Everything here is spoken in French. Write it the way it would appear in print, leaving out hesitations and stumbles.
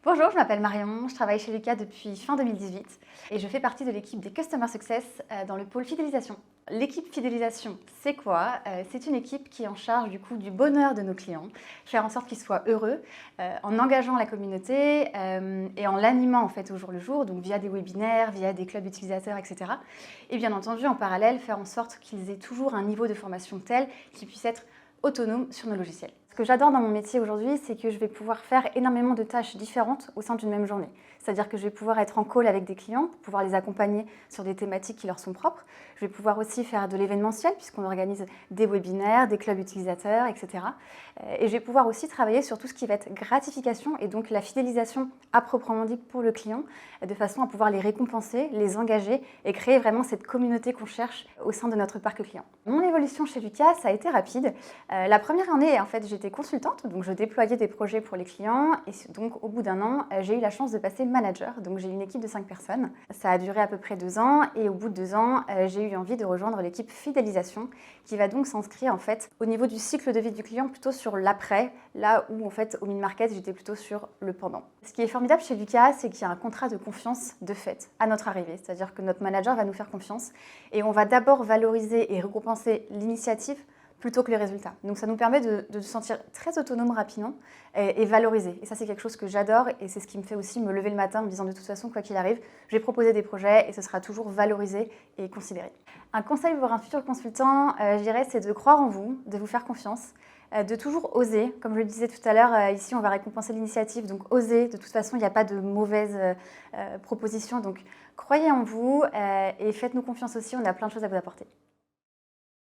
Bonjour, je m'appelle Marion, je travaille chez Lucas depuis fin 2018 et je fais partie de l'équipe des Customer Success dans le pôle fidélisation. L'équipe fidélisation, c'est quoi? C'est une équipe qui est en charge du bonheur de nos clients, faire en sorte qu'ils soient heureux en engageant la communauté et en l'animant en fait au jour le jour, donc via des webinaires, via des clubs utilisateurs, etc. Et bien entendu, en parallèle, faire en sorte qu'ils aient toujours un niveau de formation tel qu'ils puissent être autonomes sur nos logiciels. Ce que j'adore dans mon métier aujourd'hui, c'est que je vais pouvoir faire énormément de tâches différentes au sein d'une même journée. C'est-à-dire que je vais pouvoir être en call avec des clients, pour pouvoir les accompagner sur des thématiques qui leur sont propres. Je vais pouvoir aussi faire de l'événementiel, puisqu'on organise des webinaires, des clubs utilisateurs, etc. Et je vais pouvoir aussi travailler sur tout ce qui va être gratification et donc la fidélisation à proprement dit pour le client, de façon à pouvoir les récompenser, les engager et créer vraiment cette communauté qu'on cherche au sein de notre parc client. Mon évolution chez Lucas, ça a été rapide. La première année, en fait, j'étais consultante, donc je déployais des projets pour les clients et donc au bout d'un an, j'ai eu la chance de passer manager, donc j'ai eu une équipe de 5 personnes. Ça a duré à peu près 2 ans et au bout de 2 ans, j'ai eu envie de rejoindre l'équipe fidélisation qui va donc s'inscrire en fait au niveau du cycle de vie du client plutôt sur l'après, là où en fait au mid-market j'étais plutôt sur le pendant. Ce qui est formidable chez Lucas, c'est qu'il y a un contrat de confiance de fait à notre arrivée, c'est-à-dire que notre manager va nous faire confiance et on va d'abord valoriser et récompenser l'initiative plutôt que les résultats. Donc ça nous permet de se sentir très autonome rapidement et valorisé. Et ça, c'est quelque chose que j'adore et c'est ce qui me fait aussi me lever le matin en me disant de toute façon, quoi qu'il arrive, je vais proposer des projets et ce sera toujours valorisé et considéré. Un conseil pour un futur consultant, je dirais, c'est de croire en vous, de vous faire confiance, de toujours oser. Comme je le disais tout à l'heure, ici, on va récompenser l'initiative, donc oser. De toute façon, il n'y a pas de mauvaise proposition. Donc croyez en vous et faites-nous confiance aussi, on a plein de choses à vous apporter.